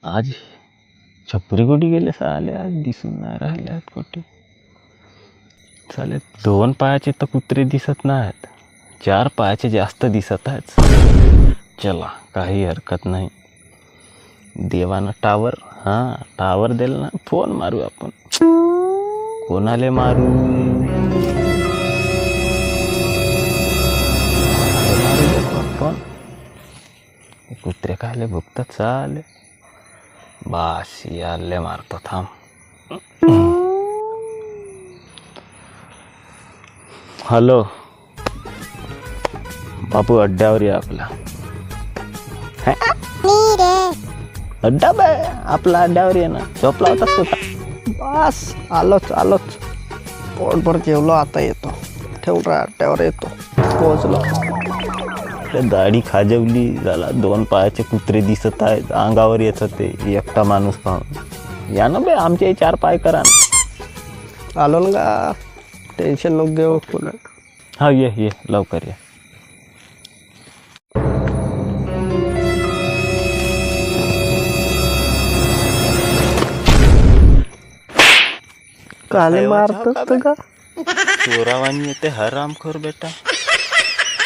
आज छपरी कुठे गेले साले? आज दिसून नाही राहिल्यात कुठे. साले 2 पायाचे तर कुत्रे दिसत नाहीत, 4 पायाचे जास्त दिसत आहेत. चला काही हरकत नाही. देवानं टावर दिला ना, फोन मारू आपण. कोणाले मारू? फोन. कुत्रे कायले भुकतात चाले. बास याले मारतो थांब. हॅलो बापू, अड्ड्यावर ये आपला. अड्डा बाय आपला, अड्ड्यावर ये ना. झोपला होतास का? बस आलोच. पोटभर जेवलो, आता येतो. ठेवून अड्ड्यावर येतो. पोहोचलो. दाढी खाजवली झाला. 2 पायाचे कुत्रे दिसत आहेत, अंगावर येत ते एकटा माणूस पाहून. या ना बे, आमचे 4 पाय करा ना. आलो ना का? टेन्शन नको घेऊ पुन्हा. हा ये लवकर ये. काले मारतो का? चोरावानी येते हरामखोर बेटा.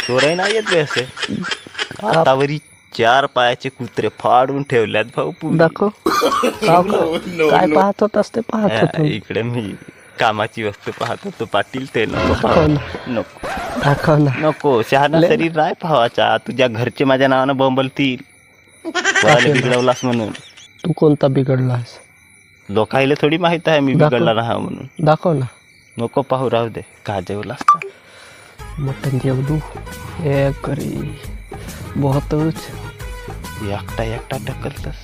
चोराही नाही येत बे असे. आतावरी 4 पायाचे कुत्रे फाडून ठेवल्यात भाऊ. दाखव. काय पाहत होतास ते पाहत होतो. इकडे मी कामाची वस्तू पाहत होतो पाटील. ते नको शहाणा शरीर नाही पाहावाचा. तुझ्या घरचे माझ्या नावानं बोंबलतील बिघडवलास म्हणून. तू कोणता बिघडलास? लोकायला थोडी माहित आहे मी बिघडला राहा म्हणून. दाखव ना. नको पाहू, राहू दे. का जेवलास? मटन जेवलू. एक करी बहुतच. एकटा ढकलतस.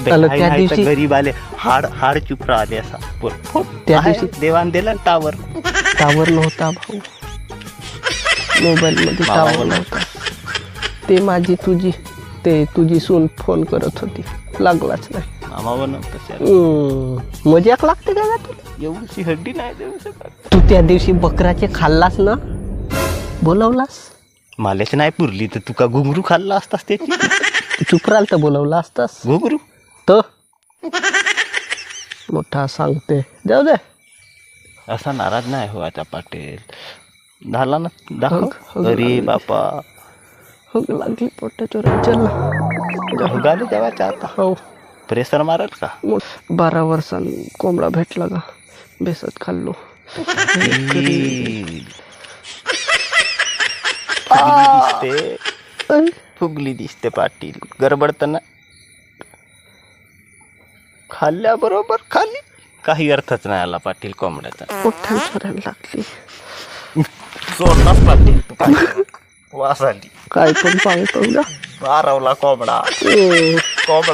त्या दिवशी गरीब आले, हाड चुपरा आले असा. त्या दिवशी देवान दिला टावर नव्हता भाऊ. मोबाईल मध्ये टावर नव्हता. ते माझी तुझी सून फोन करत होती, लागलाच नाही. मामा बनवत मजाक लागते का तुला? एवढी हड्डी नाही देऊ शकत. तू त्या दिवशी बकराचे खाल्लास ना, बोलवलास. माल्याच नाही पुरली तर तुका घुंगरू खाल्ला असतास त्याची. चुप राहिल तर बोलवला असतास. घुंगरू तर मोठा सांगते, जाऊ दे. असा नाराज नाही हो आता पाटील. झाला ना, दाखव. अरे बापा, लागली पोटाच्या राज्याला. गाडी जेवायचा आता. हो. प्रेशर मारल का? 12 वर्षांनी कोंबडा भेटला का, बेसत खाल्लो. फुगली दिसते पाटील. गडबडताना खाल्ल्याबरोबर खाली. काही अर्थच नाही आला पाटील कोंबड्याचा. मोठ्या चोरायला लागली. सोडलाच पाटील तू. वास आली. काय पण सांगतो ना. आरवला कोंबडा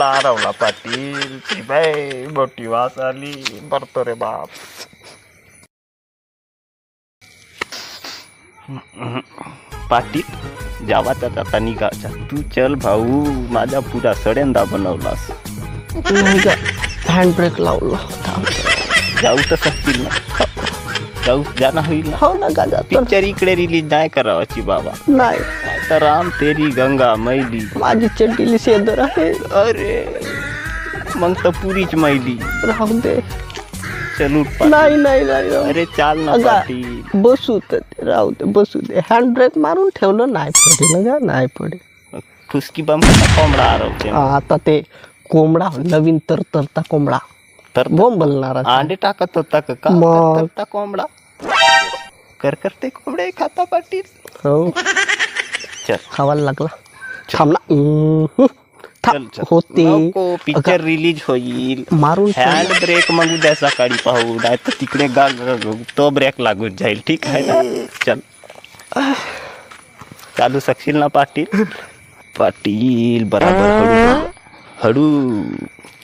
आरवला पाटील. बाय मोठी वास आली. बरतो रे बाप. पाटील जावाचा आता निघायचा. तू चल भाऊ, माझा पुरा सड्यांदा बनवलास. नाही का, हँड ब्रेक लावलो. जाऊ तर शकतील ना. जाऊ जाणं होईल ना. हो ना गाजा. पिक्चर इकडे रिलीज नाही करावाची बाबा. नाही तर राम तेरी गंगा मैली. माझी चड्डीली शेदर आहे. अरे मग तर पुरीच मैली. राहू दे. चलू. नाही. अरे चाल ना पाटील. बसू तर राहू दे, बसू दे. हँड ब्रेक मारून ठेवलं, नाही पडे ना, नाही पडे. फुसकी बम कोंबडा आरवते. आता ते कोंबडा नवीन तरता कोंबडा तर बोंबलणार. अंडे टाकत होता का? तरता कोंबडा करते कोंबडे खाता पाटील. हो. चल खावायला लागला. थांबला. होते. पिक्चर रिलीज होईल. मारून हँड ब्रेक मग उद्या सकाळी पाहू. नाही तर तिकडे तो ब्रेक लागून जाईल. ठीक आहे ना. चल चालू शकशील ना पाटील? पाटील बराबर हळू.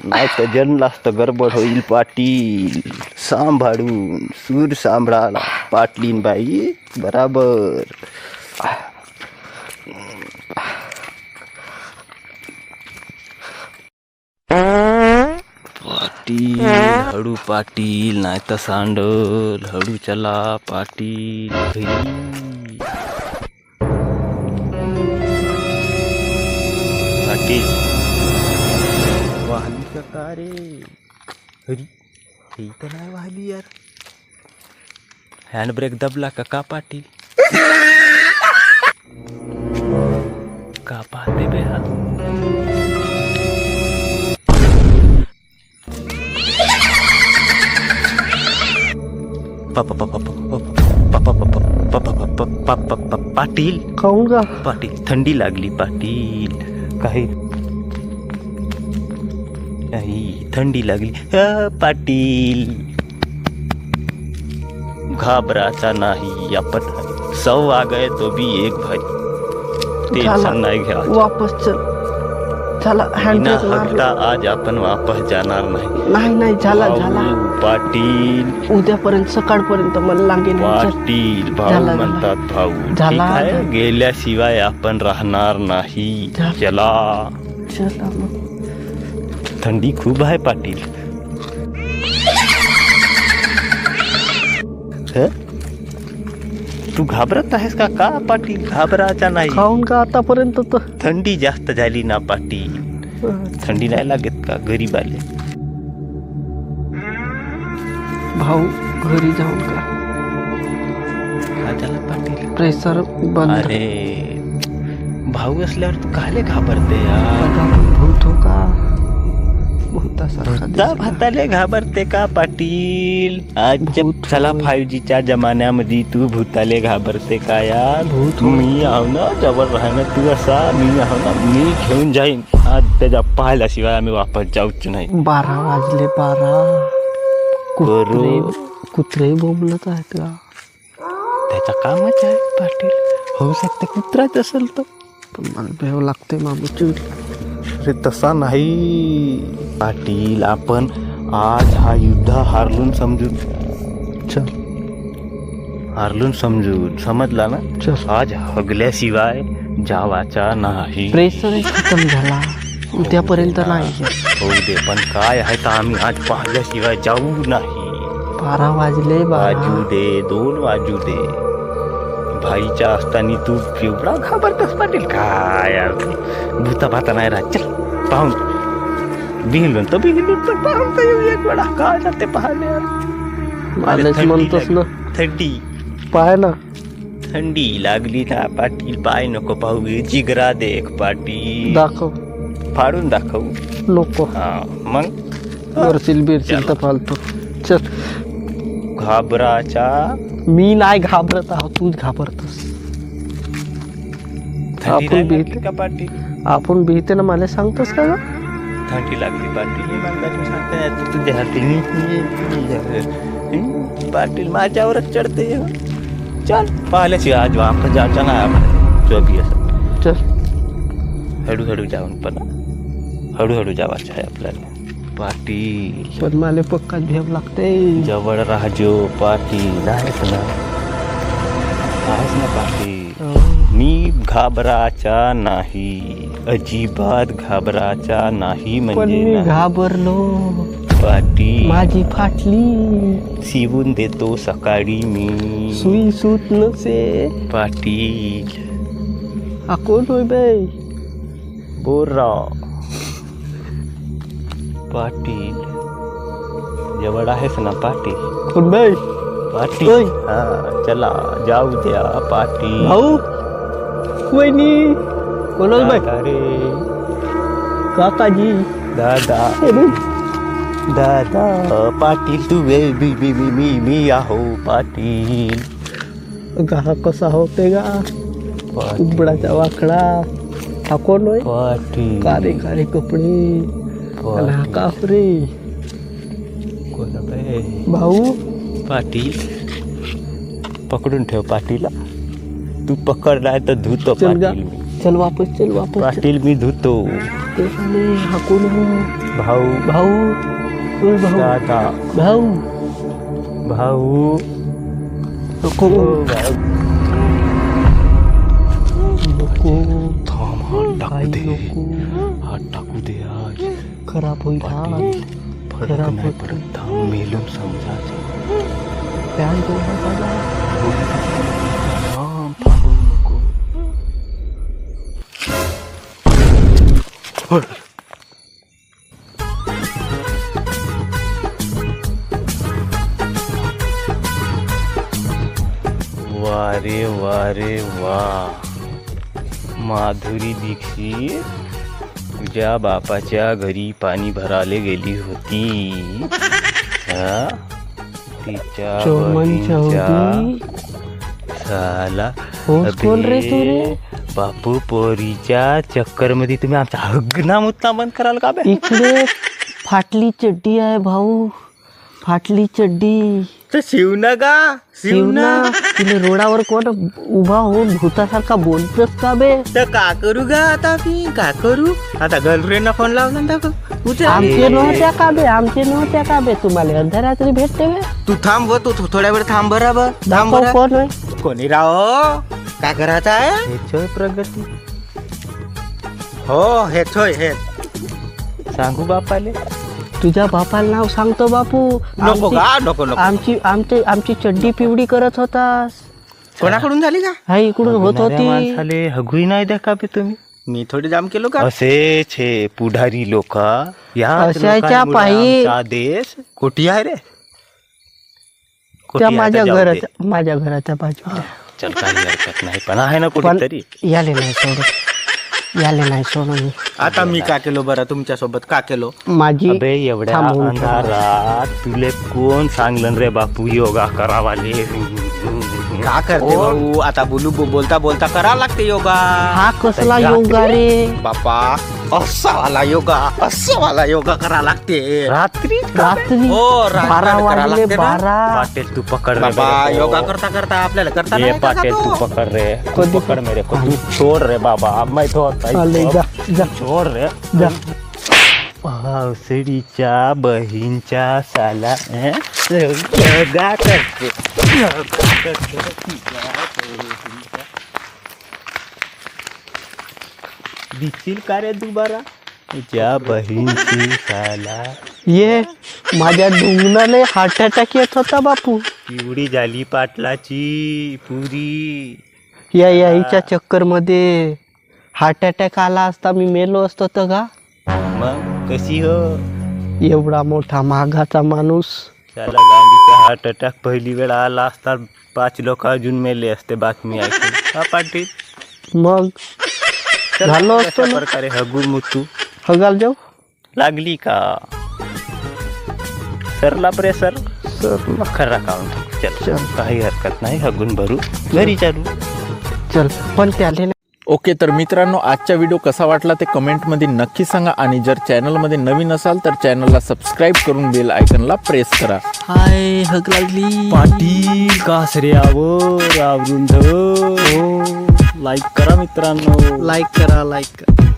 नाही तर जन्मलास तर गडबड होईल पाटील. सांभाळून सूर सांभाळाला पाटलीन बाई. बराबर. पाटील हळू पाटील, नाही तर सांडल. हळू चला पाटील. पाटील पाटील. वाहली का रे? अरे हे तर नाही वाहली यार. हँडब्रेक दबला का पाटील? का पाहते बे हा? पाटील खाऊन का? पाटील थंडी लागली पाटील. काही थंडी लागली पाटील. घाबराचा नाही आपण 100 आ गए तो भी एक भाई. टेन्शन नाही घ्या. वापस चल. झाला हँडब्रेक हट्टा आज आपण वापस जाणार नाही. नाही झाला झाला. पाटील उद्यापर्यंत सकाळपर्यंत मला लागेल. पाटील भाऊ झाला, म्हणतात भाऊ. झाला. ठीक आहे, गेल्याशिवाय आपण राहणार नाही. झाला. चला. चला मग. थंडी खूप आहे पाटील. तू घाबरत आहेस का पाटील? घाबरायचा नाही. खाऊन का आतापर्यंत तर थंडी जास्त झाली ना पाटील. थंडी नाही लागत का गरीब आले? भाऊ घरी जाऊन का? झाला पाटील. प्रेशर बंद. अरे भाऊ असल्यावर तू काले घाबरते यार? भूत हो का? भूतासारखा भाताले घाबरते का पाटील? आज भूत चला होय. 5Gच्या जमान्यामध्ये तू भूताले घाबरते का यार? भूत होय. मी आहो ना जवळ राहणं. तू असा मी आहो ना. मी घेऊन जाईन आज त्याच्या पाहिल्याशिवाय आम्ही वापस जाऊच नाही. 12 वाजले 12. कुत्रे बोंबलत आहेत का? त्याचा कामच आहे पाटील. होऊ शकते कुत्राच असेल तर. पण मला भेव लागते मामी चिड. अरे तसा नाही पाटील. आपण आज हा युद्ध हारलून समजून. चल हारलून समजून. समजला ना? चल. आज हगल्याशिवाय जावाचा नाही. प्रेशर खतम झाला. उद्यापर्यंत नाही. होऊ दे पण काय आहे तर आम्ही आज पाहिल्याशिवाय जाऊ नाही. 12 वाजले वाजू 12. दे 2 वाजू दे. भाईच्या असताना तू एवढा घाबरतस पाटील? काय यार भूता भाता नाही राहत. चल पाहून बिहिलून तर बिहिलून पण पाहून तर येऊ एक वेळा. काय जाते पाहण्या? मालेच म्हणतोस ना. थंडी पाय ना. थंडी लागली ना पाटील. पाय नको पाहू. जिगरा देख पाटील. दाखव. फाडून दाखवू. लोक हा मग वरशील बिरशील तर फालतो. चल. घाबराचा मी नाही घाबरत आहोत. तूच घाबरतस. थंडी आपण नाही भीत- लागली का पाटील? आपण भीते ना मला सांगतोस का ग? थंडी लागली पाटील. मला सांगते तुझ्या हाती पाटील माझ्यावरच चढते. चल पाहिल्याशिवाय आज वापस जायचा नाही आपण. जो बी असं चल. हळूहळू जाऊन पण हळूहळू जावायचं आहे आपल्याला पाटील. पण मला पक्काच भेव लागते. जवळ राहजो पाटील. आहेस ना? आहेस ना पाटील? मी घाबराचा नाही. अजिबात घाबराचा नाही. पण म्हणजे मी नाही. घाबरलो. पाटील माझी फाटली. शिवून देतो सकाळी मी. सुई सूत नसे. पाटील हा कोण होय बाई? बोरा पाटील जवळ आहेस ना पाटील? कोण बाई? पाटील ओय. हा चला जाऊ द्या पाटील. भाऊ वहिनी कोण होय बाई? रे काकाजी. दादा अरे, दादा पाटील तू वे मी आहो पाटील. गा कसा होते गा? पाटील उबडाचा वाकडा. हा कोण होय? पाटील कारे कारे कपडे. आणि हा कापरे. कोण बे? भाऊ पाटील पकडून ठेव पाटील. तू पकडलाय तर धुतो चल गा. पाटील मी. चल वापस चल वापस चल. पाटील मी धुतो. ते साले, हा कोण हो? भाऊ भाऊ ओय भाऊ. दादा भाऊ भाऊ नको भाऊ. नको. थांब हात टाकू आई दे. नको. हात टाकू दे आज. खराब होईल हात. पाटील फरक खराब नाही होत. पडत. थांब मेलून समजायचं. पॅन कोणता झाला? थांब थांबू नको. वारे वारे वा, माधुरी दीक्षित तुझ्या बापाच्या घरी पाणी भराले गेली होती. हा? तिच्या चोमन बहिणीच्या चौधी साला. होस कोण रे तू रे? बापू पोरीच्या चक्कर मध्ये तुम्ही आमचा हगना मुतना बंद कराल का बे? इकडे फाटली चड्डी आहे भाऊ, फाटली चड्डी. तर शिवना का शिवना तिने रोडावर कोण उभा होऊन भूतासारखा बोलतोस का बे? तर का करू गा आता मी, का करू आता? गर्लफ्रेंडला फोन लावला ना आमचे नव्हत्या का बे, आमचे नव्हत्या का बे? तुम्हाला अर्धरात्री भेटते बे. तू थांब, तू थोड्या वेळ थांब बरोबर. दाखव कोण आहे? कोणी राव, काय करायचं आहे? हेच प्रगती. हो हेच होय, हे सांगू बापाले? तुझ्या बापाला नाव सांगतो बापू. नको का, नको नको. आमची चड्डी पिवडी करत होतास. कोणाकडून झाली का? हा इकडून होत होती. माणसाले हगुई नाही द्या का बे तुम्ही? मी थोडी जाम केलो का? असेच हे पुढारी लोक, या अशाच्या पायी देश कोटी आहे रे. त्या माझ्या घराच्या बाजूला. चल काही हरकत नाही, पण आहे ना कुठेतरी. याले नाही सोडून आता मी का केलो बरं तुमच्या सोबत, का केलो? माझी अबे एवढ्या अंधारात तुले कोण सांगलं रे बापू योगा करावाले? का करते भाऊ? आता बोलता बोलता करा लागते योगा. हा कसला योगा रे बापा? असा वाला योगा करा लागते रात्री. हो 12 वाजले 12. पाटेल तू पकड बाबा. योगा करता आपल्याला करता नाही का? पाटेल तू पकड रे, तू पकड मेरे को, तू छोड़ रे बाबा. मैं तो जा छोड़ रे जा. पावसडीच्या बहीणच्या साला योगा करते. दिसशील का रे दुबारा तुझ्या बहीणची साला? ये माझ्या डुंगणाले हार्ट अटॅक येत होता बापू. पिवडी झाली पाटलाची पुरी. या याईच्या चक्कर मध्ये हार्ट अटॅक आला असता मी मेलो असतो तर का? मग कशी हो? एवढा मोठा महागाचा माणूस. त्याला गांधीचा हार्ट अटॅक पहिली वेळ आला असता 5 लोक अजून मेले असते बातमी ऐकून. हा पाटील मग झालो असतो ना. प्रकारे हगू मुतू हगाल जाऊ लागली का? सरला प्रेसर खरा काउंट. चल काही हरकत नाही, हगून भरू घरी चालू. चल पण त्याले ओके, तर मित्रांनो आजचा व्हिडिओ कसा वाटला ते कमेंटमध्ये नक्की सांगा. आणि जर चॅनलमध्ये नवीन असाल तर चॅनलला सबस्क्राईब करून बेल आयकनला प्रेस करा. हाय हग लागली पाटील कासऱ्यावर आवरून लाईक करा मित्रांनो. लाईक करा.